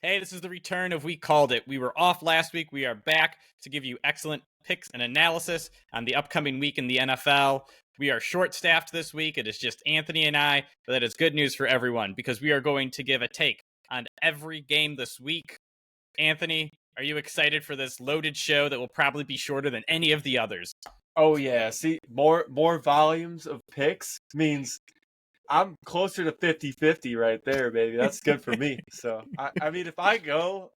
Hey, this is the return of We Called It. We were off last week. We are back to give you excellent picks and analysis on the upcoming week in the NFL. We are short-staffed this week. It is just Anthony and I, but that is good news for everyone because we are going to give a take on every game this week. Anthony, are you excited for this loaded show that will probably be shorter than any of the others? Oh yeah, see, more volumes of picks means I'm closer to 50-50 right there, baby. That's good for me. So I mean, if I go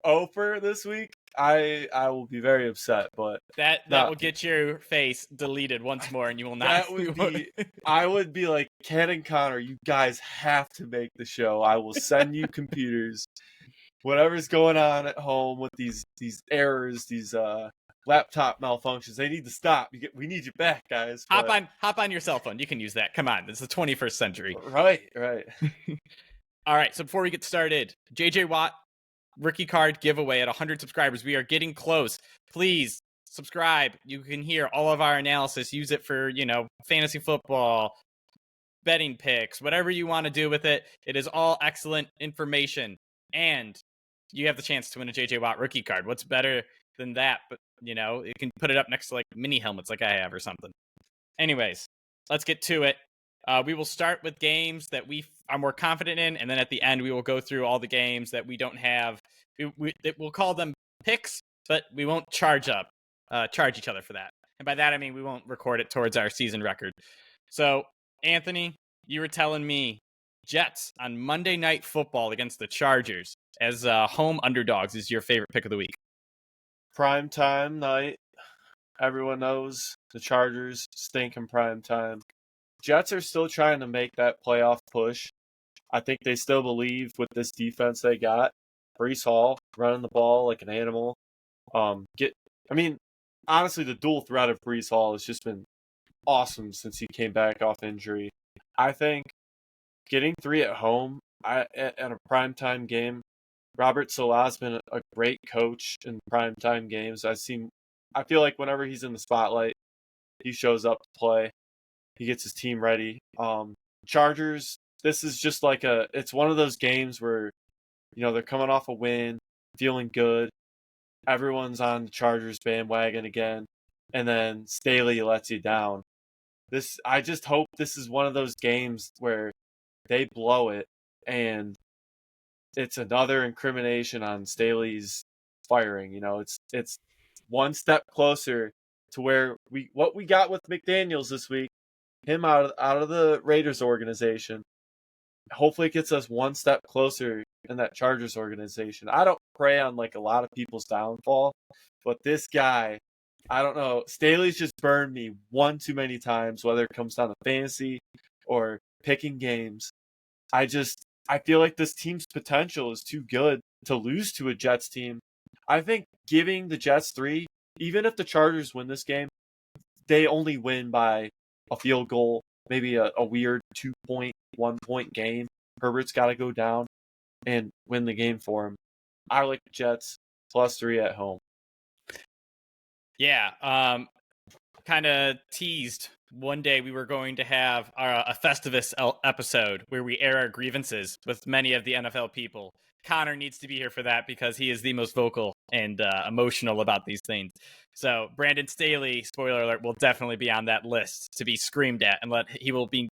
over this week, I will be very upset. But That no, will get your face deleted once more, and you will not. that would be. I would be like Ken and Connor. You guys have to make the show. I will send you computers. Whatever's going on at home with these errors, these laptop malfunctions, they need to stop. We need you back, guys. Hop on your cell phone. You can use that. Come on, it's the 21st century. Right. All right. So before we get started, JJ Watt rookie card giveaway at 100 subscribers. We are getting close. Please subscribe. You can hear all of our analysis. Use it for fantasy football, betting picks, whatever you want to do with it. It is all excellent information, and you have the chance to win a JJ Watt rookie card. What's better than that? But you can put it up next to like mini helmets like I have or something. Anyways, let's get to it. We will start with games that we are more confident in, and then at the end we will go through all the games that we don't have. We'll call them picks, but we won't charge each other for that. And by that I mean we won't record it towards our season record. So, Anthony, you were telling me Jets on Monday Night Football against the Chargers as home underdogs is your favorite pick of the week. Prime time night. Everyone knows the Chargers stink in prime time. Jets are still trying to make that playoff push. I think they still believe with this defense they got. Breece Hall running the ball like an animal. Honestly, the dual threat of Breece Hall has just been awesome since he came back off injury. I think getting 3 at home at a primetime game, Robert Saleh's been a great coach in primetime games. I feel like whenever he's in the spotlight, he shows up to play. He gets his team ready. Chargers, this is just like it's one of those games where, they're coming off a win, feeling good. Everyone's on the Chargers bandwagon again. And then Staley lets you down. I just hope this is one of those games where they blow it and it's another incrimination on Staley's firing. It's one step closer to where what we got with McDaniels this week, him out of the Raiders organization. Hopefully it gets us one step closer in that Chargers organization. I don't prey on like a lot of people's downfall, but this guy, I don't know, Staley's just burned me one too many times, whether it comes down to fantasy or picking games. I feel like this team's potential is too good to lose to a Jets team. I think giving the Jets 3, even if the Chargers win this game, they only win by a field goal, maybe a weird 2-point, 1-point game. Herbert's got to go down and win the game for him. I like the Jets +3 at home. Yeah, kind of teased one day we were going to have a Festivus episode where we air our grievances with many of the NFL people. Connor needs to be here for that because he is the most vocal and emotional about these things. So Brandon Staley, spoiler alert, will definitely be on that list to be screamed at, and it will be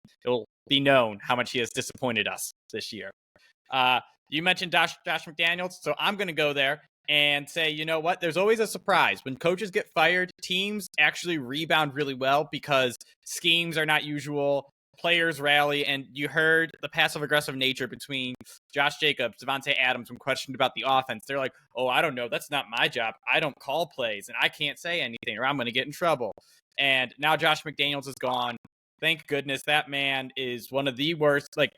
known how much he has disappointed us this year. You mentioned Josh McDaniels, so I'm going to go there and say, you know what? There's always a surprise. When coaches get fired, teams actually rebound really well because schemes are not usual. Players rally, and you heard the passive-aggressive nature between Josh Jacobs, Devontae Adams when questioned about the offense. They're like, oh, I don't know. That's not my job. I don't call plays, and I can't say anything, or I'm going to get in trouble. And now Josh McDaniels is gone. Thank goodness. That man is one of the worst. Like,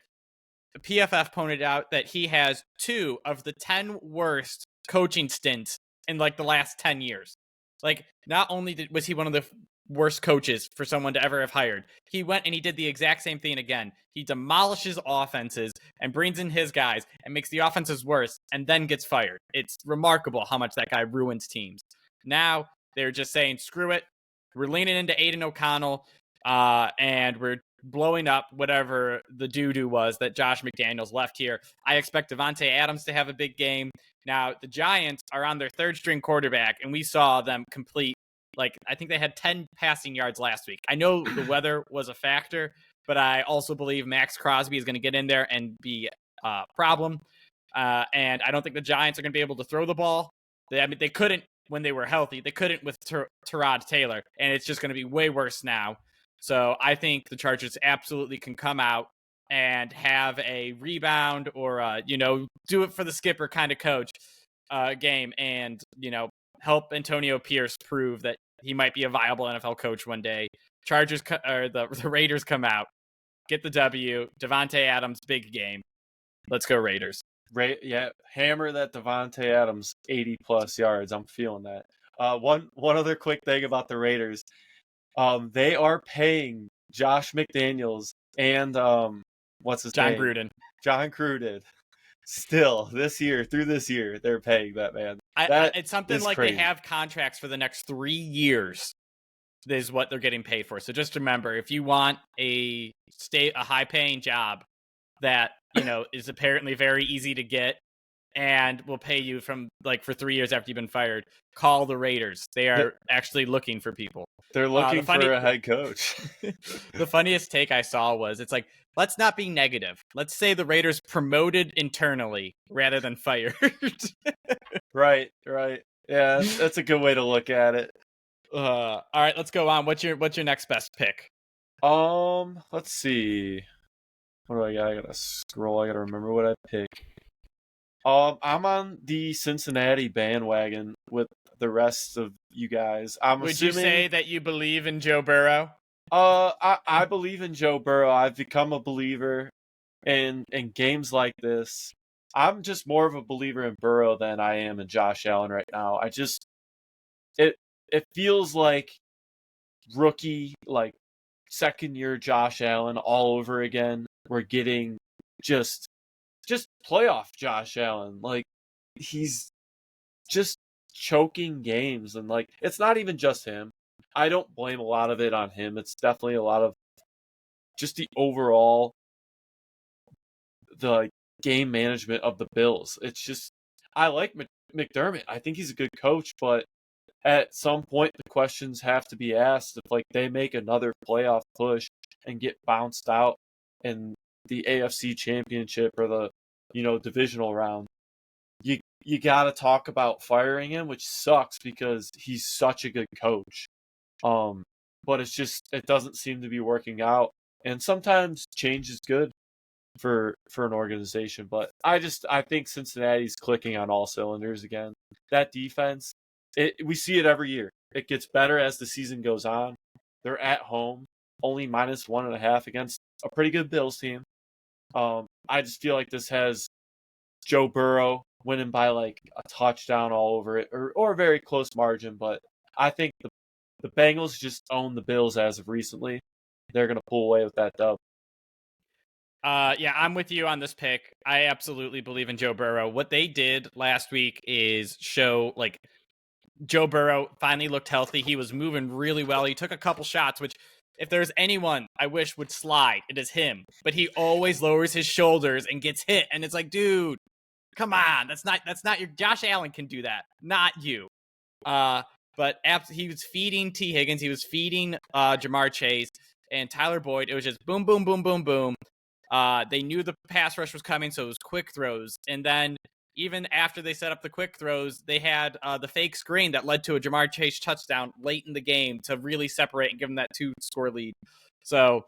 the PFF pointed out that he has 2 of the 10 worst coaching stints in, like, the last 10 years. Like, not only was he one of the worst coaches for someone to ever have hired, he went and he did the exact same thing again. He demolishes offenses and brings in his guys and makes the offenses worse and then gets fired. It's remarkable how much that guy ruins teams. Now they're just saying, screw it. We're leaning into Aiden O'Connell, and we're blowing up whatever the doo-doo was that Josh McDaniels left here. I expect Davante Adams to have a big game. Now, the Giants are on their third string quarterback, and we saw them complete, like, I think they had 10 passing yards last week. I know the weather was a factor, but I also believe Max Crosby is going to get in there and be a problem. And I don't think the Giants are going to be able to throw the ball. They couldn't when they were healthy. They couldn't with Tyrod Taylor, and it's just going to be way worse now. So I think the Chargers absolutely can come out and have a rebound or, do it for the skipper kind of coach game and, help Antonio Pierce prove that he might be a viable NFL coach one day. The Raiders come out, get the W. Davante Adams, big game. Let's go Raiders. Yeah, hammer that Davante Adams 80+ yards. I'm feeling that. One other quick thing about the Raiders. They are paying Josh McDaniels and what's his John name? Gruden. John Gruden. Still, through this year, they're paying that man. It's something like crazy. They have contracts for the next 3 years. Is what they're getting paid for. So just remember, if you want a high-paying job that is apparently very easy to get and will pay you for 3 years after you've been fired, call the Raiders. They are actually looking for people. They're looking for a head coach. The funniest take I saw was, it's like, let's not be negative. Let's say the Raiders promoted internally rather than fired. Right. Yeah, that's a good way to look at it. All right, let's go on. What's your next best pick? Let's see. What do I got? I gotta scroll. I gotta remember what I picked. I'm on the Cincinnati bandwagon with the rest of you guys. Would you say that you believe in Joe Burrow? I believe in Joe Burrow. I've become a believer in games like this. I'm just more of a believer in Burrow than I am in Josh Allen right now. It feels like rookie, like second year Josh Allen all over again. We're getting just playoff Josh Allen. Like, he's just choking games, and like, it's not even just him. I don't blame a lot of it on him. It's definitely a lot of just the overall the game management of the Bills. It's just, I like McDermott. I think he's a good coach, but at some point the questions have to be asked if like they make another playoff push and get bounced out in the AFC Championship or the divisional round. You got to talk about firing him, which sucks because he's such a good coach. But it doesn't seem to be working out, and sometimes change is good for an organization. But I think Cincinnati's clicking on all cylinders again. That defense, we see it every year. It gets better as the season goes on. They're at home, only -1.5 against a pretty good Bills team. I just feel like this has Joe Burrow winning by like a touchdown all over it, or a very close margin. But I think the Bengals just own the Bills as of recently. They're going to pull away with that dub. Yeah, I'm with you on this pick. I absolutely believe in Joe Burrow. What they did last week is show, like, Joe Burrow finally looked healthy. He was moving really well. He took a couple shots, which, if there's anyone I wish would slide, it is him. But he always lowers his shoulders and gets hit. And it's like, dude, come on. That's not your Josh Allen can do that, not you. But he was feeding T. Higgins. He was feeding Jamar Chase and Tyler Boyd. It was just boom, boom, boom, boom, boom. They knew the pass rush was coming, so it was quick throws. And then even after they set up the quick throws, they had the fake screen that led to a Jamar Chase touchdown late in the game to really separate and give them that 2-score lead. So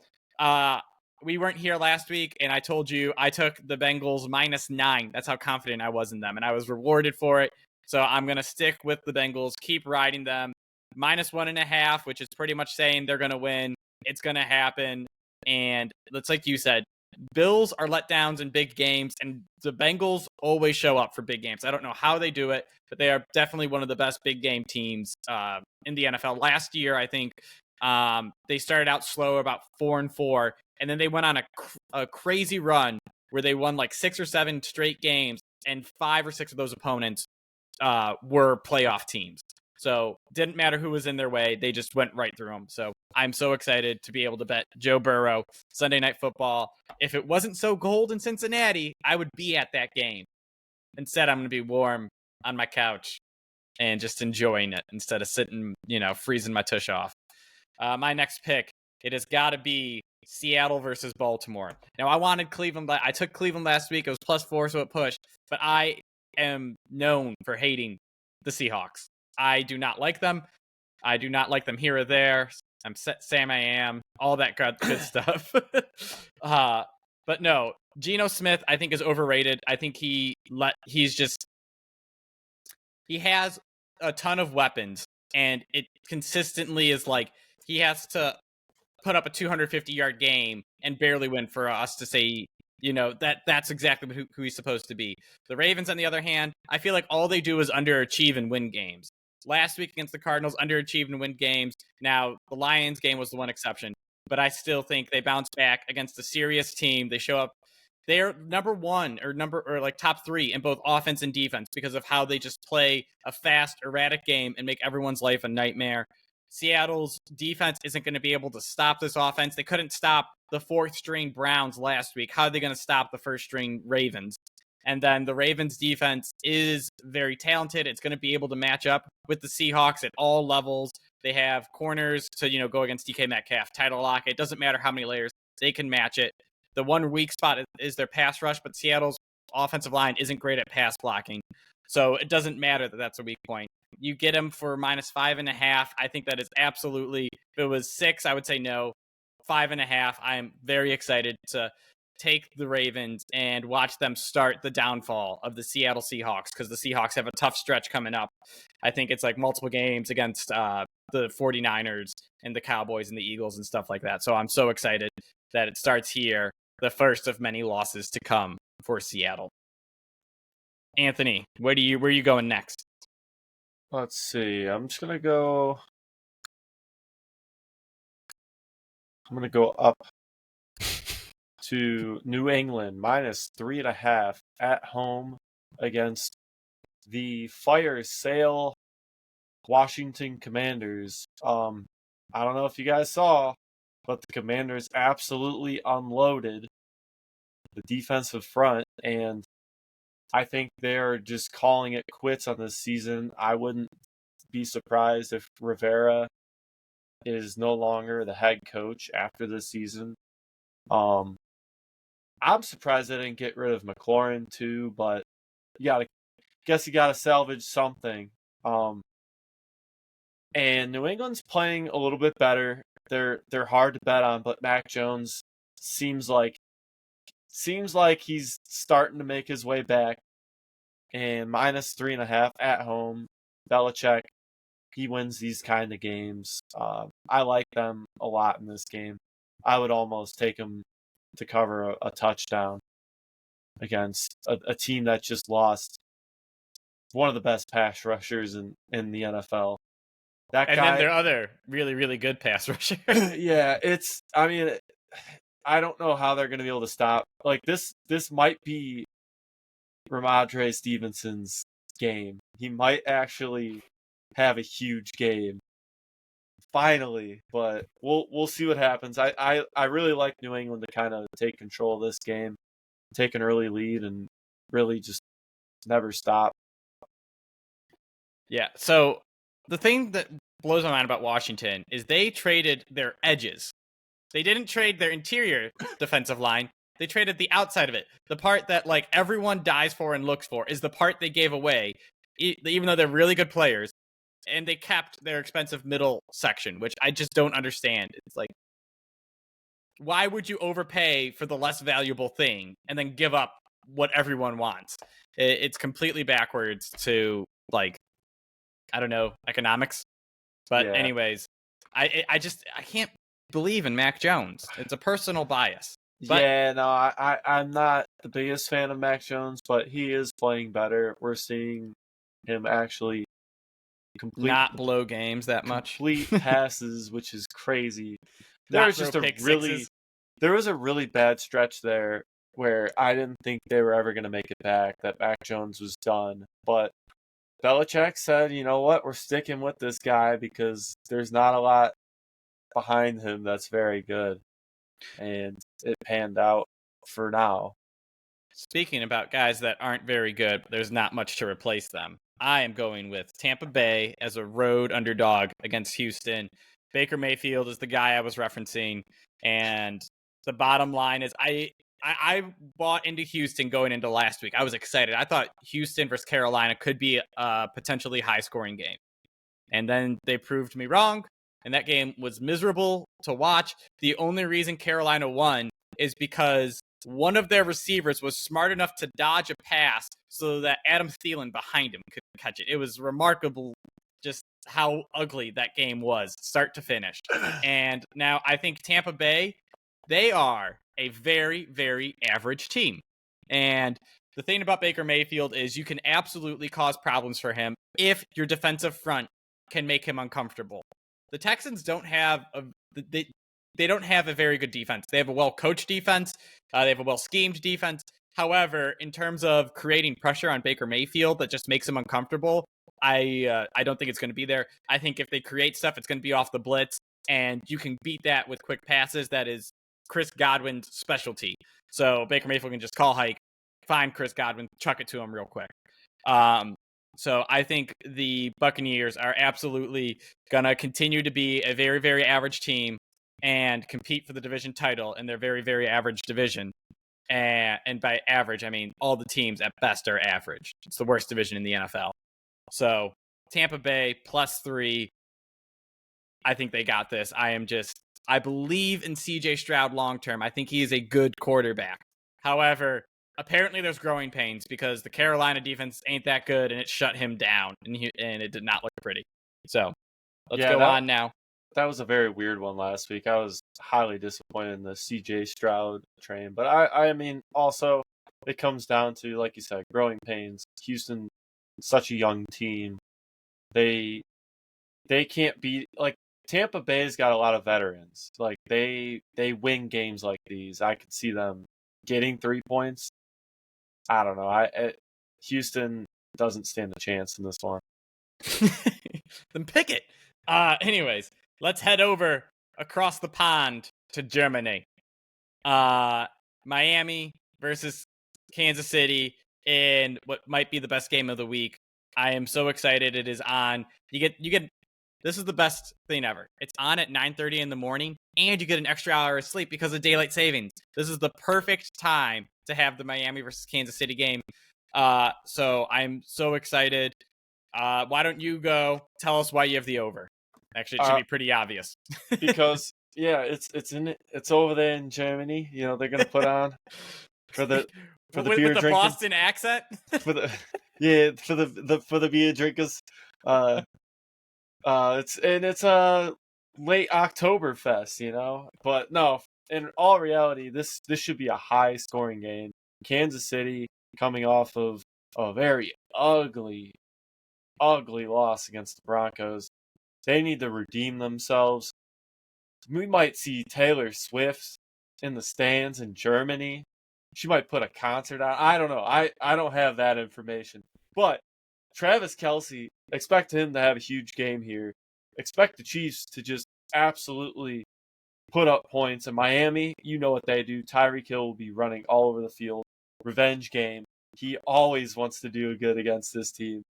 we weren't here last week, and I told you I took the Bengals -9. That's how confident I was in them, and I was rewarded for it. So I'm going to stick with the Bengals, keep riding them. -1.5, which is pretty much saying they're going to win. It's going to happen. And it's like you said, Bills are letdowns in big games, and the Bengals always show up for big games. I don't know how they do it, but they are definitely one of the best big game teams in the NFL. Last year, I think they started out slow, about 4-4, and then they went on a crazy run where they won like 6 or 7 straight games, and 5 or 6 of those opponents were playoff teams. So didn't matter who was in their way. They just went right through them. So I'm so excited to be able to bet Joe Burrow Sunday Night Football. If it wasn't so cold in Cincinnati, I would be at that game. Instead, I'm going to be warm on my couch and just enjoying it instead of sitting, freezing my tush off. My next pick, it has got to be Seattle versus Baltimore. Now, I wanted Cleveland, but I took Cleveland last week. It was +4, so it pushed. But I am known for hating the Seahawks. I do not like them. I do not like them here or there. I'm Sam I am, all that good stuff. But no, Geno Smith, I think, is overrated. I think he has a ton of weapons, and it consistently is like he has to put up a 250-yard game and barely win for us to say, that's exactly who he's supposed to be. The Ravens, on the other hand, I feel like all they do is underachieve and win games. Last week against the Cardinals, underachieved and win games. Now, the Lions game was the one exception, but I still think they bounced back against a serious team. They show up. They're number one or like top 3 in both offense and defense because of how they just play a fast, erratic game and make everyone's life a nightmare. Seattle's defense isn't going to be able to stop this offense. They couldn't stop the 4th-string Browns last week. How are they going to stop the 1st-string Ravens? And then the Ravens defense is very talented. It's going to be able to match up with the Seahawks at all levels. They have corners to, go against DK Metcalf, title lock. It doesn't matter how many layers. They can match it. The one weak spot is their pass rush, but Seattle's offensive line isn't great at pass blocking. So it doesn't matter that that's a weak point. You get them for -5.5. I think that is absolutely, if it was 6, I would say no. 5.5. I am very excited to take the Ravens and watch them start the downfall of the Seattle Seahawks, because the Seahawks have a tough stretch coming up. I think it's like multiple games against the 49ers and the Cowboys and the Eagles and stuff like that. So I'm so excited that it starts here, the first of many losses to come for Seattle. Anthony, where are you going next? Let's see. I'm going to go up to New England, -3.5 at home against the fire sale Washington Commanders. I don't know if you guys saw, but the Commanders absolutely unloaded the defensive front, and I think they're just calling it quits on this season. I wouldn't be surprised if Rivera is no longer the head coach after this season. I'm surprised they didn't get rid of McLaurin too, but you gotta salvage something. And New England's playing a little bit better. They're hard to bet on, but Mac Jones seems like he's starting to make his way back. And -3.5 at home, Belichick, he wins these kind of games. I like them a lot in this game. I would almost take them to cover a touchdown against a team that just lost one of the best pass rushers in the NFL. Then their other really, really good pass rusher. Yeah, I don't know how they're going to be able to stop. Like, this might be Ramondre Stevenson's game. He might actually have a huge game finally, but we'll see what happens. I really like New England to kind of take control of this game, take an early lead, and really just never stop. Yeah, so the thing that blows my mind about Washington is they traded their edges. They didn't trade their interior defensive line. They traded the outside of it. The part that like everyone dies for and looks for is the part they gave away, even though they're really good players. And they kept their expensive middle section, which I just don't understand. It's like, why would you overpay for the less valuable thing and then give up what everyone wants? It's completely backwards to, like, I don't know, economics. But Yeah. anyways, I can't believe in Mac Jones. It's a personal bias. But yeah, no, I'm not the biggest fan of Mac Jones, but he is playing better. We're seeing him actually not blow games that much. Complete passes, which is crazy. There was a really bad stretch there where I didn't think they were ever going to make it back, that Mac Jones was done. But Belichick said, you know what, we're sticking with this guy because there's not a lot behind him that's very good. And it panned out for now. Speaking about guys that aren't very good, but there's not much to replace them. I am going with Tampa Bay as a road underdog against Houston. Baker Mayfield is the guy I was referencing, and the bottom line is I bought into Houston going into last week. I was excited. I thought Houston versus Carolina could be a potentially high scoring game. And then they proved me wrong, and that game was miserable to watch. The only reason Carolina won is because one of their receivers was smart enough to dodge a pass so that Adam Thielen behind him could catch it. It was remarkable just how ugly that game was, start to finish. And now I think Tampa Bay, they are a very, very average team. And the thing about Baker Mayfield is you can absolutely cause problems for him if your defensive front can make him uncomfortable. The Texans don't have they don't have a very good defense. They have a well-coached defense. They have a well-schemed defense. However, in terms of creating pressure on Baker Mayfield that just makes him uncomfortable, I don't think it's going to be there. I think if they create stuff, it's going to be off the blitz, and you can beat that with quick passes. That is Chris Godwin's specialty. So Baker Mayfield can just call hike, find Chris Godwin, chuck it to him real quick. So I think the Buccaneers are absolutely going to continue to be a very, very average team and compete for the division title in their very, very average division. And by average, I mean all the teams at best are average. It's the worst division in the NFL. So Tampa Bay +3. I think they got this. I believe in CJ Stroud long term. I think he is a good quarterback. However, apparently there's growing pains because the Carolina defense ain't that good and it shut him down and it did not look pretty. So let's go on now. That was a very weird one last week. I was highly disappointed in the CJ Stroud train. But I mean, also, it comes down to, like you said, growing pains. Houston, such a young team. They can't be like Tampa Bay's got a lot of veterans. Like they win games like these. I could see them getting 3 points. I don't know. Houston doesn't stand a chance in this one. Then pick it. Anyways, let's head over across the pond to Germany. Miami versus Kansas City in what might be the best game of the week. I am so excited it is on. You get this is the best thing ever. It's on at 9:30 in the morning, and you get an extra hour of sleep because of daylight savings. This is the perfect time to have the Miami versus Kansas City game. So I'm so excited. Why don't you go? Tell us why you have the over. Actually, it should be pretty obvious. Because it's over there in Germany. You know, they're gonna put on for the beer with the drinking. Boston accent. for the beer drinkers. It's a late Oktoberfest, you know. But no, in all reality, this should be a high scoring game. Kansas City coming off of a very ugly loss against the Broncos. They need to redeem themselves. We might see Taylor Swift in the stands in Germany. She might put a concert on. I don't know. I don't have that information. But Travis Kelce, expect him to have a huge game here. Expect the Chiefs to just absolutely put up points. In Miami, you know what they do. Tyreek Hill will be running all over the field. Revenge game. He always wants to do good against this team.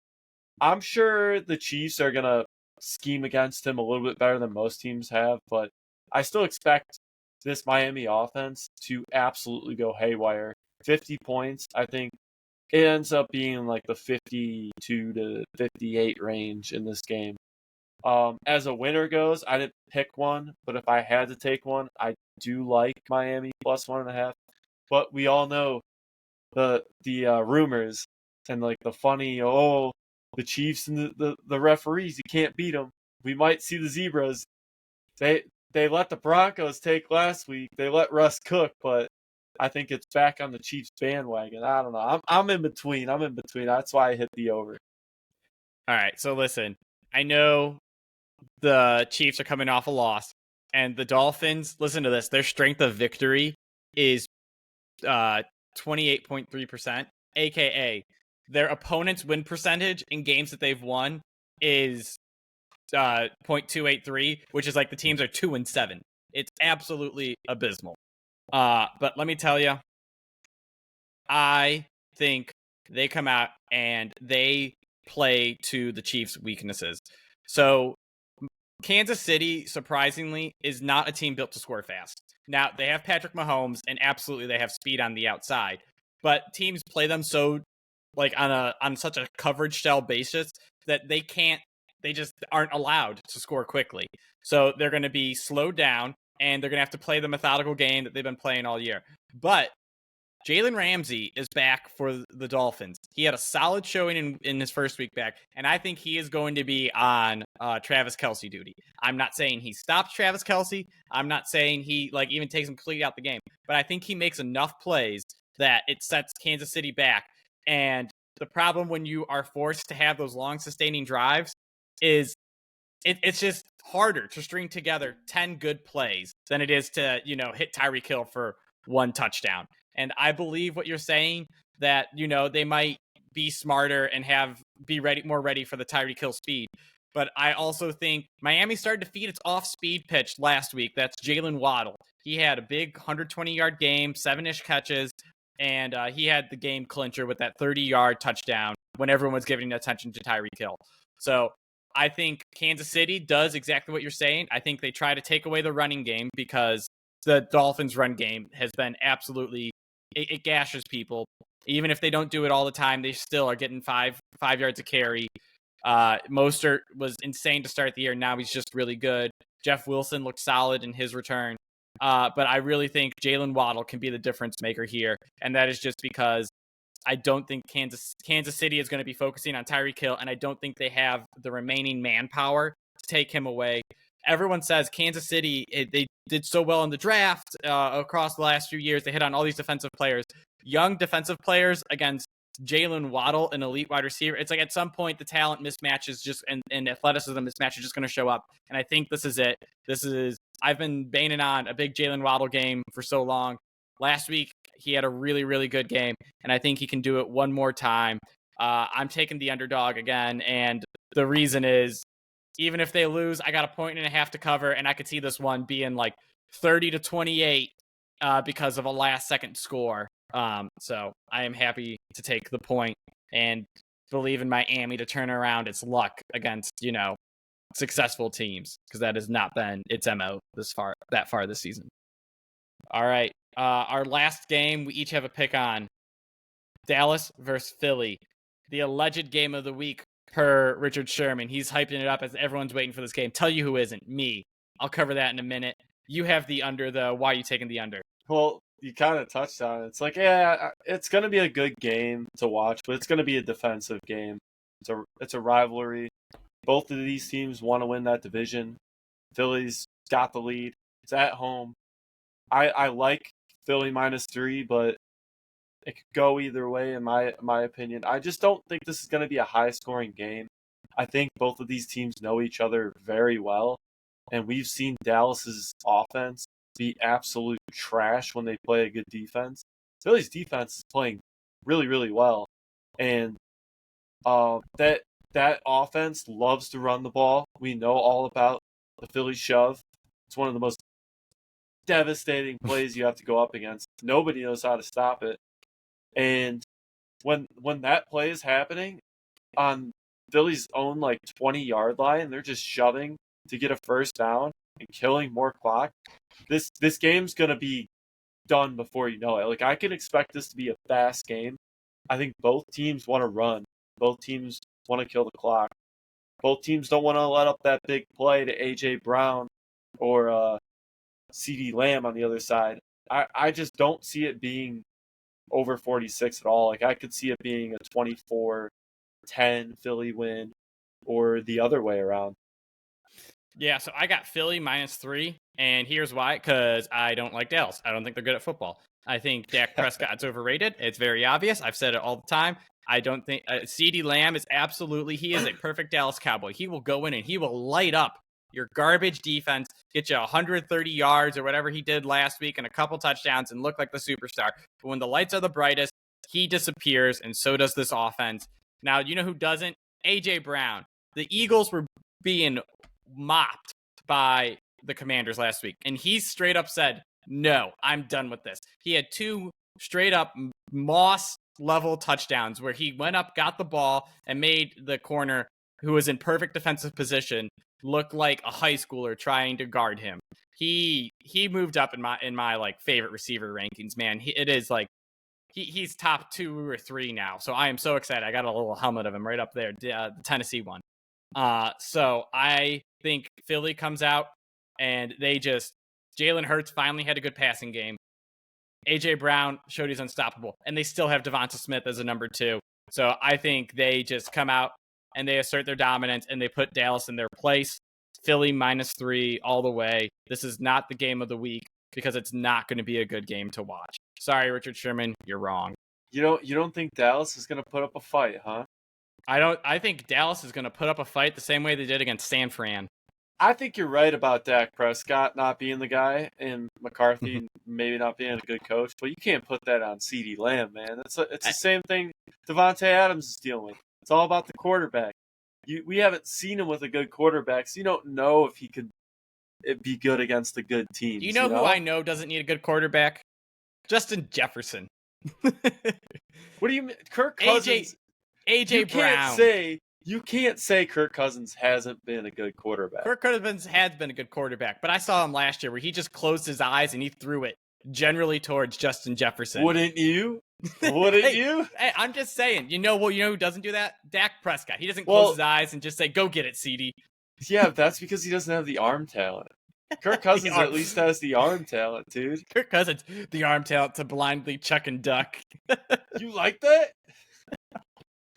I'm sure the Chiefs are going to scheme against him a little bit better than most teams have, but I still expect this Miami offense to absolutely go haywire. 50 points, I think it ends up being like the 52 to 58 range in this game. As a winner goes, I didn't pick one, but if I had to take one, I do like Miami +1.5. But we all know the rumors and like the funny, the Chiefs and the referees, you can't beat them. We might see the Zebras. They let the Broncos take last week. They let Russ cook, but I think it's back on the Chiefs bandwagon. I don't know. I'm in between. That's why I hit the over. All right. So listen, I know the Chiefs are coming off a loss, and the Dolphins, listen to this, their strength of victory is 28.3%, aka their opponent's win percentage in games that they've won is .283, which is like the teams are 2-7. It's absolutely abysmal. But let me tell you, I think they come out and they play to the Chiefs' weaknesses. So Kansas City, surprisingly, is not a team built to score fast. Now, they have Patrick Mahomes, and absolutely they have speed on the outside. But teams play them so like on such a coverage style basis that they just aren't allowed to score quickly. So they're going to be slowed down, and they're going to have to play the methodical game that they've been playing all year. But Jalen Ramsey is back for the Dolphins. He had a solid showing in his first week back, and I think he is going to be on Travis Kelce duty. I'm not saying he stops Travis Kelce. I'm not saying he like even takes him completely out the game, but I think he makes enough plays that it sets Kansas City back. And the problem when you are forced to have those long sustaining drives is it's just harder to string together 10 good plays than it is to, hit Tyreek Hill for one touchdown. And I believe what you're saying, that, they might be smarter and be more ready for the Tyreek Hill speed. But I also think Miami started to feed its off-speed pitch last week. That's Jalen Waddle. He had a big 120-yard game, 7-ish catches, and he had the game clincher with that 30-yard touchdown when everyone was giving attention to Tyreek Hill. So I think Kansas City does exactly what you're saying. I think they try to take away the running game because the Dolphins' run game has been absolutely it gashes people. Even if they don't do it all the time, they still are getting five yards of carry. Mostert was insane to start the year. Now he's just really good. Jeff Wilson looked solid in his return. But I really think Jalen Waddle can be the difference maker here. And that is just because I don't think Kansas City is going to be focusing on Tyreek Hill, and I don't think they have the remaining manpower to take him away. Everyone says Kansas City, they did so well in the draft across the last few years. They hit on all these defensive players, young defensive players against Jalen Waddle, an elite wide receiver. It's like at some point the talent mismatch is just and athleticism mismatch is just going to show up. And I think this is it. I've been banging on a big Jalen Waddle game for so long. Last week, he had a really, really good game, and I think he can do it one more time. I'm taking the underdog again, and the reason is, even if they lose, I got 1.5 to cover, and I could see this one being like 30-28 because of a last-second score. So I am happy to take the point and believe in Miami to turn around its luck against, successful teams, because that has not been its MO that far this season. All right. Our last game, we each have a pick on. Dallas versus Philly. The alleged game of the week per Richard Sherman. He's hyping it up as everyone's waiting for this game. Tell you who isn't. Me. I'll cover that in a minute. You have the under, though. Why are you taking the under? Well, you kind of touched on it. It's like, yeah, it's going to be a good game to watch, but it's going to be a defensive game. It's a rivalry. Both of these teams want to win that division. Philly's got the lead. It's at home. I like Philly -3, but it could go either way in my opinion. I just don't think this is going to be a high-scoring game. I think both of these teams know each other very well, and we've seen Dallas's offense be absolute trash when they play a good defense. Philly's defense is playing really, really well, and that offense loves to run the ball. We know all about the Philly shove. It's one of the most devastating plays you have to go up against. Nobody knows how to stop it. And when that play is happening on Philly's own 20-yard line, they're just shoving to get a first down and killing more clock. This game's gonna be done before you know it. I can expect this to be a fast game. I think both teams want to run. Both teams want to kill the clock. Both teams don't want to let up that big play to A.J. Brown or CeeDee Lamb on the other side. I just don't see it being over 46 at all. I could see it being a 24-10 Philly win or the other way around. Yeah, so I got Philly -3, and here's why. Because I don't like Dallas. I don't think they're good at football. I think Dak Prescott's overrated. It's very obvious. I've said it all the time. I don't think CeeDee Lamb is he is a perfect Dallas Cowboy. He will go in and he will light up your garbage defense, get you 130 yards or whatever he did last week and a couple touchdowns and look like the superstar. But when the lights are the brightest, he disappears, and so does this offense. Now, you know who doesn't? A.J. Brown. The Eagles were being mopped by the Commanders last week, and he straight up said, no, I'm done with this. He had 2 straight up Moss-level touchdowns where he went up, got the ball, and made the corner, who was in perfect defensive position, look like a high schooler trying to guard him. He moved up in my like favorite receiver rankings, man. He's top 2 or 3 now. So I am so excited. I got a little helmet of him right up there, the Tennessee one. So I think Philly comes out and Jalen Hurts finally had a good passing game. A.J. Brown showed he's unstoppable, and they still have Devonta Smith as a number 2. So I think they just come out and they assert their dominance and they put Dallas in their place. Philly -3 all the way. This is not the game of the week because it's not going to be a good game to watch. Sorry, Richard Sherman, you're wrong. You don't think Dallas is going to put up a fight, huh? I think Dallas is going to put up a fight the same way they did against San Fran. I think you're right about Dak Prescott not being the guy and McCarthy maybe not being a good coach, but you can't put that on CeeDee Lamb, man. It's the same thing Devontae Adams is dealing with. It's all about the quarterback. We haven't seen him with a good quarterback, so you don't know if he could be good against the good teams. You know who I know doesn't need a good quarterback? Justin Jefferson. What do you mean? Kirk Cousins. AJ Brown. You can't say Kirk Cousins hasn't been a good quarterback. Kirk Cousins has been a good quarterback, but I saw him last year where he just closed his eyes and he threw it generally towards Justin Jefferson. Wouldn't you? Wouldn't you? Hey, I'm just saying. You know who doesn't do that? Dak Prescott. He doesn't close his eyes and just say, "Go get it, CD." Yeah, that's because he doesn't have the arm talent. Kirk Cousins at least has the arm talent, dude. Kirk Cousins, the arm talent to blindly chuck and duck. You like that? I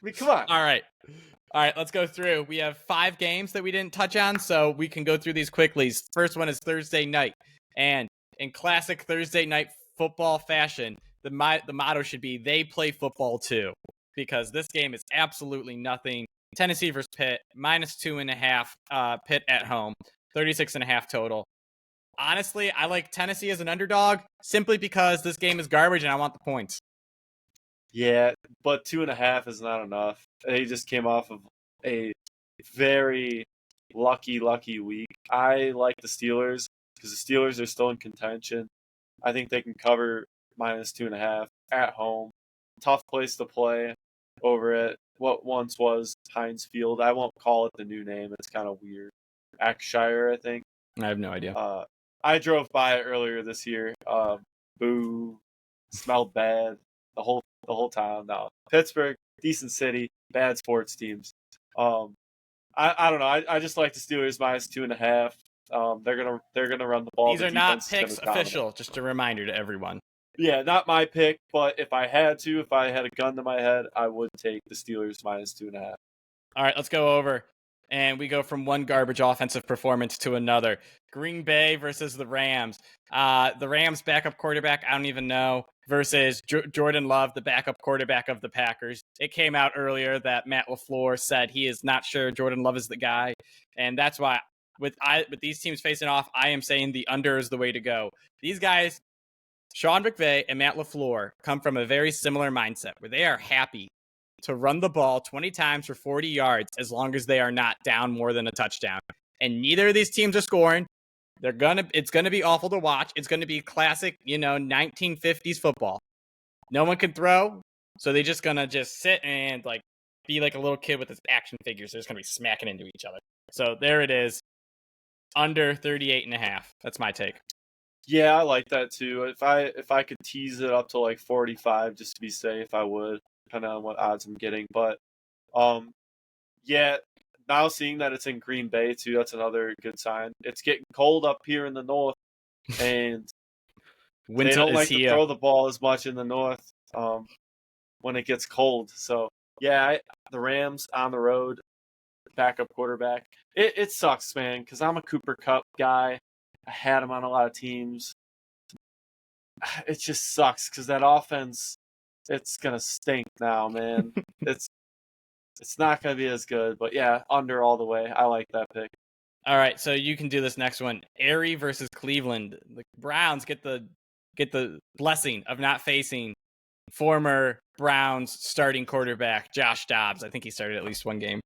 mean, come on. All right, let's go through. We have 5 games that we didn't touch on, so we can go through these quickly. First one is Thursday night, and in classic Thursday night football fashion, the motto should be "They play football too," because this game is absolutely nothing. Tennessee versus Pitt, -2.5. Pitt at home, 36.5 total. Honestly, I like Tennessee as an underdog simply because this game is garbage and I want the points. Yeah, but 2.5 is not enough. They just came off of a very lucky week. I like the Steelers because the Steelers are still in contention. I think they can cover -2.5 at home. Tough place to play over at what once was Heinz Field. I won't call it the new name. It's kind of weird. Ackshire, I think. I have no idea. I drove by it earlier this year. Boo. Smelled bad. The whole town. No. Pittsburgh, decent city, bad sports teams. I don't know. I just like the Steelers -2.5. They're gonna run the ball. These are not picks official. Just a reminder to everyone. Yeah, not my pick, but if I had a gun to my head, I would take the Steelers -2.5. All right, let's go over. And we go from one garbage offensive performance to another. Green Bay versus the Rams. The Rams backup quarterback, I don't even know, versus Jordan Love, the backup quarterback of the Packers. It came out earlier that Matt LaFleur said he is not sure Jordan Love is the guy. And that's why with these teams facing off, I am saying the under is the way to go. These guys, Sean McVay and Matt LaFleur, come from a very similar mindset where they are happy to run the ball 20 times for 40 yards as long as they are not down more than a touchdown. And neither of these teams are scoring. It's gonna be awful to watch. It's gonna be classic, 1950s football. No one can throw, so they're just gonna sit and be like a little kid with his action figures. They're just gonna be smacking into each other. So there it is. Under 38.5. That's my take. Yeah, I like that too. If I could tease it up to like 45 just to be safe, I would, depending on what odds I'm getting. But yeah, now seeing that it's in Green Bay too, that's another good sign. It's getting cold up here in the north, and they don't like to throw the ball as much in the north when it gets cold. So yeah, the Rams on the road, backup quarterback. It sucks, man, because I'm a Cooper Kupp guy. I had him on a lot of teams. It just sucks because that offense, it's gonna stink now, man. It's not gonna be as good. But yeah, under all the way. I like that pick. All right, so you can do this next one. Erie versus Cleveland. The Browns get the blessing of not facing former Browns starting quarterback, Josh Dobbs. I think he started at least one game.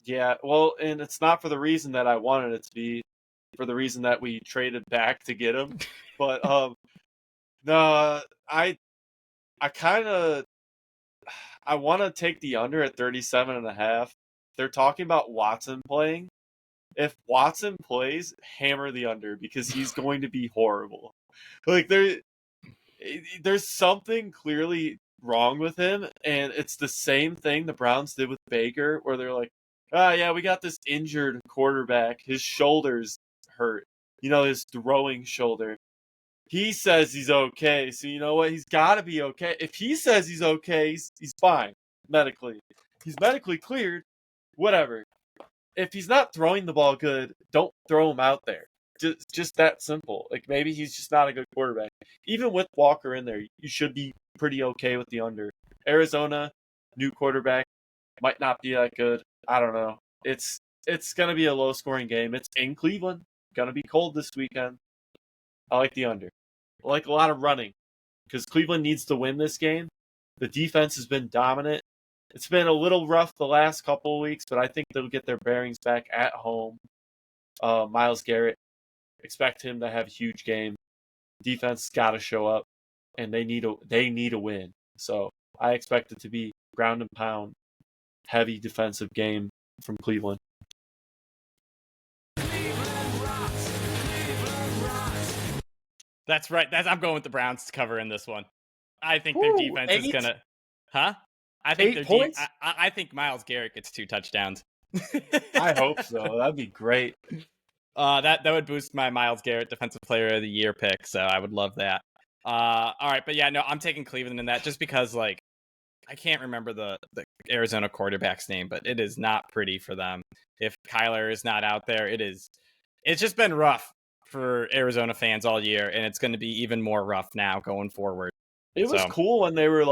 Yeah, well, and it's not for the reason that I wanted it to be, for the reason that we traded back to get him. But no, I kind of I want to take the under at 37.5. They're talking about Watson playing. If Watson plays, hammer the under because he's going to be horrible. Like there's something clearly wrong with him, and it's the same thing the Browns did with Baker, where they're like, "Ah, yeah, we got this injured quarterback. His shoulders hurt. His throwing shoulder. He says he's okay, so you know what? He's got to be okay. If he says he's okay, he's fine medically. He's medically cleared. Whatever. If he's not throwing the ball good, don't throw him out there. Just that simple. Like maybe he's just not a good quarterback. Even with Walker in there, you should be pretty okay with the under. Arizona, new quarterback, might not be that good. I don't know. It's gonna be a low scoring game. It's in Cleveland. Gonna be cold this weekend. I like the under. I like a lot of running because Cleveland needs to win this game. The defense has been dominant. It's been a little rough the last couple of weeks, but I think they'll get their bearings back at home. Myles Garrett, expect him to have a huge game. Defense got to show up, and they need a win. So I expect it to be ground and pound, heavy defensive game from Cleveland. That's right. I'm going with the Browns to cover in this one. I think their defense is gonna. Huh? I think 8 points. I think Myles Garrett gets 2 touchdowns. I hope so. That'd be great. That would boost my Myles Garrett Defensive Player of the Year pick. So I would love that. All right, but yeah, no, I'm taking Cleveland in that just because I can't remember the Arizona quarterback's name, but it is not pretty for them. If Kyler is not out there, it's just been rough for Arizona fans all year, and it's going to be even more rough now going forward. It was cool when they were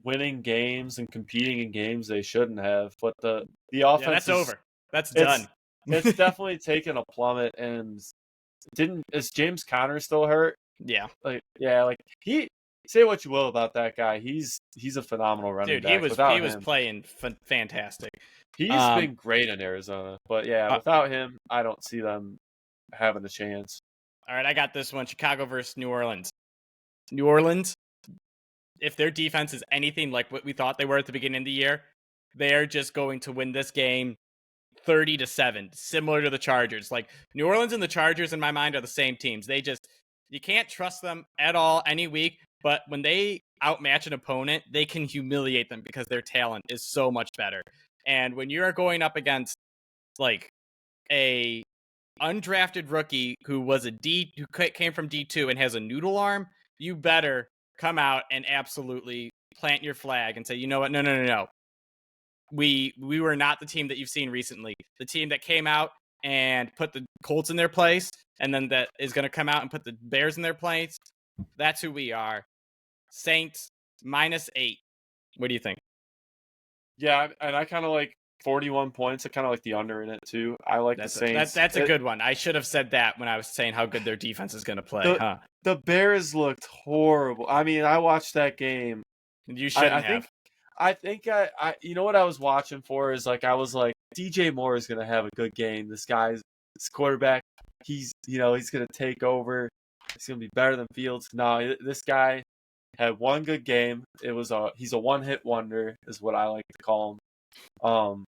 winning games and competing in games they shouldn't have, but the offense that's over. That's done. It's definitely taken a plummet, and is James Conner still hurt? Yeah. He say what you will about that guy. He's a phenomenal running back. He was playing fantastic. He's been great in Arizona, but without him, I don't see them having a chance. All right, I got this one. Chicago versus New Orleans. New Orleans, if their defense is anything like what we thought they were at the beginning of the year, they're just going to win this game 30-7, similar to the Chargers. New Orleans and the Chargers, in my mind, are the same teams. You can't trust them at all any week, but when they outmatch an opponent, they can humiliate them because their talent is so much better. And when you're going up against a undrafted rookie who came from D2 and has a noodle arm, you better come out and absolutely plant your flag and say, you know what? No. We were not the team that you've seen recently. The team that came out and put the Colts in their place, and then that is going to come out and put the Bears in their place. That's who we are. Saints -8. What do you think? Yeah, and I kind of like 41 points. I kind of like the under in it too. I like the Saints. That's a good one. I should have said that when I was saying how good their defense is going to play. The Bears looked horrible. I mean, I watched that game. You shouldn't have. I think you know what I was watching for is I was like, DJ Moore is gonna have a good game. This quarterback. He's gonna take over. He's gonna be better than Fields. No, this guy had one good game. He's a one-hit wonder, is what I like to call him.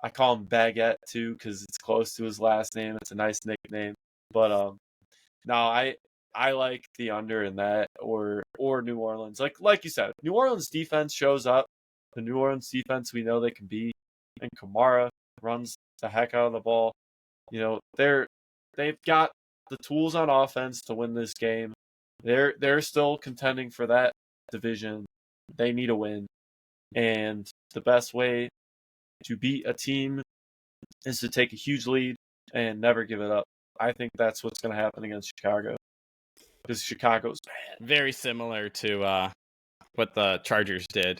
I call him Baguette too because it's close to his last name. It's a nice nickname. But no, I like the under in that or New Orleans. Like you said, New Orleans defense shows up. The New Orleans defense we know they can be, and Kamara runs the heck out of the ball. They've got the tools on offense to win this game. They're still contending for that division. They need a win, and the best way to beat a team is to take a huge lead and never give it up. I think that's what's going to happen against Chicago because Chicago's bad. Very similar to what the Chargers did.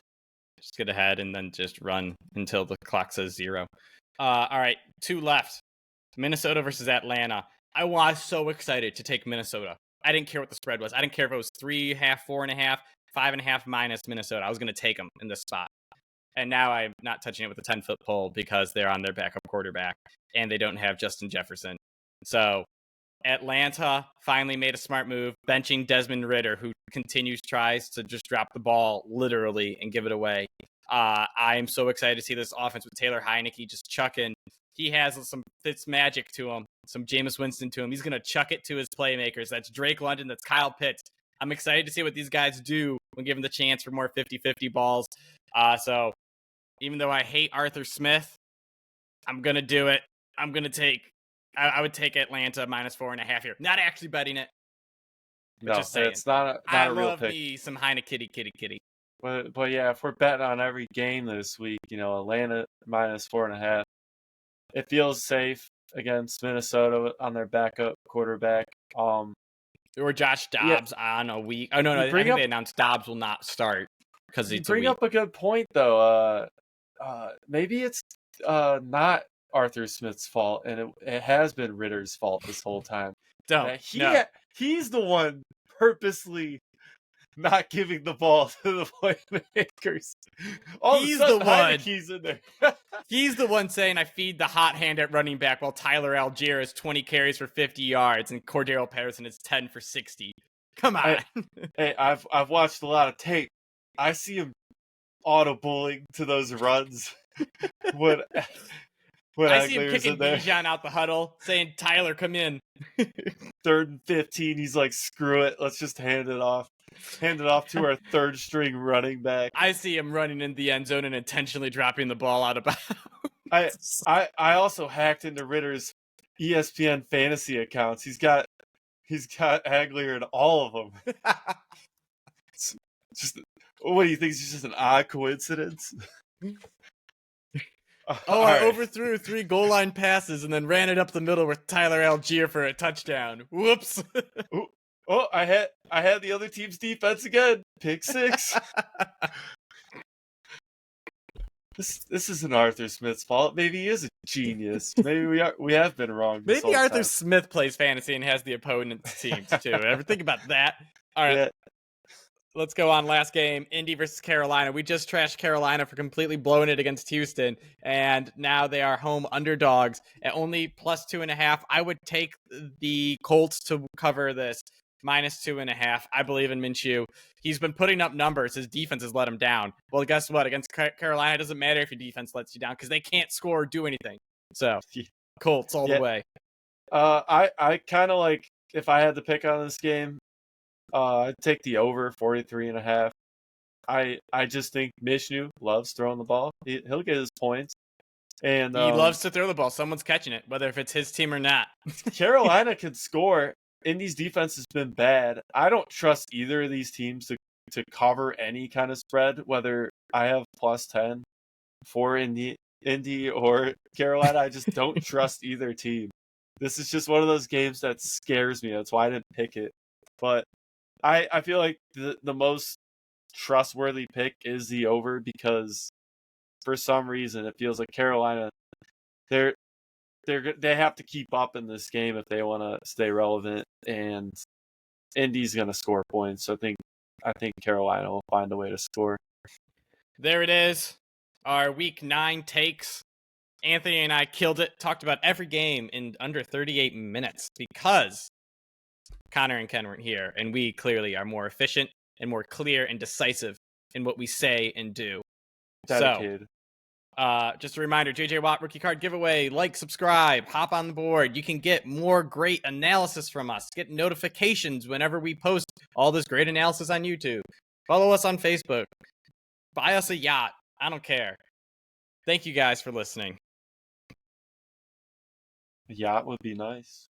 Just get ahead and then just run until the clock says 0. All right, 2 left. Minnesota versus Atlanta. I was so excited to take Minnesota. I didn't care what the spread was. I didn't care if it was 3.5, 4.5. If 5.5 minus Minnesota. I was going to take them in this spot. And now I'm not touching it with a 10-foot pole because they're on their backup quarterback and they don't have Justin Jefferson. So Atlanta finally made a smart move, benching Desmond Ridder, who tries to just drop the ball literally and give it away. I'm so excited to see this offense with Taylor Heineke just chucking. He has some Fitz magic to him, some Jameis Winston to him. He's going to chuck it to his playmakers. That's Drake London. That's Kyle Pitts. I'm excited to see what these guys do when given the chance for more 50-50 balls. So even though I hate Arthur Smith, I'm going to do it. I'm going to take I would take Atlanta minus 4.5 here. Not actually betting it, but just saying. It's not a real pick. I love me some Heineke. But yeah, if we're betting on every game this week, Atlanta minus 4.5, it feels safe against Minnesota on their backup quarterback. Or Josh Dobbs on a week. Oh no, I think they announced Dobbs will not start because it's bring up a good point though. Maybe it's not Arthur Smith's fault, and it has been Ritter's fault this whole time. He's the one purposely not giving the ball to the playmakers. He's the one. He's in there. He's the one saying I feed the hot hand at running back while Tyler Algier has 20 carries for 50 yards and Cordero Patterson is 10 for 60. Come on. Hey, I've watched a lot of tape. I see him auto-bullying to those runs. When I see him kicking Bijan out the huddle, saying, Tyler, come in. 3rd and 15, he's like, screw it, let's just hand it off. Hand it off to our third string running back. I see him running in the end zone and intentionally dropping the ball out of bounds. I also hacked into Ritter's ESPN fantasy accounts. He's got Aguilar in all of them. Just what do you think? It's just an odd coincidence? I overthrew 3 goal line passes and then ran it up the middle with Tyler Algier for a touchdown. Whoops. I had the other team's defense again. Pick 6. This isn't Arthur Smith's fault. Maybe he is a genius. Maybe we have been wrong. Maybe Arthur Smith plays fantasy and has the opponent's teams too. Ever think about that? All right. Yeah. Let's go on. Last game, Indy versus Carolina. We just trashed Carolina for completely blowing it against Houston, and now they are home underdogs at only plus 2.5. I would take the Colts to cover this minus 2.5. I believe in Minshew. He's been putting up numbers. His defense has let him down. Well, guess what? Against Carolina, it doesn't matter if your defense lets you down because they can't score or do anything. So, Colts all the way. I kind of like, if I had to pick on this game, I'd take the over 43.5. I just think Minshew loves throwing the ball. He'll get his points. And he loves to throw the ball. Someone's catching it, whether if it's his team or not. Carolina can score. Indy's defense has been bad. I don't trust either of these teams to cover any kind of spread, whether I have plus 10 for Indy or Carolina. I just don't trust either team. This is just one of those games that scares me. That's why I didn't pick it. But I feel like the most trustworthy pick is the over, because for some reason it feels like Carolina, they have to keep up in this game if they want to stay relevant, and Indy's going to score points. So I think Carolina will find a way to score. There it is. Our week 9 takes. Anthony and I killed it. Talked about every game in under 38 minutes because Connor and Ken weren't here, and we clearly are more efficient and more clear and decisive in what we say and do. Dedicated. So, just a reminder, JJ Watt rookie card giveaway. Like, subscribe, hop on the board. You can get more great analysis from us. Get notifications whenever we post all this great analysis on YouTube. Follow us on Facebook. Buy us a yacht. I don't care. Thank you guys for listening. A yacht would be nice.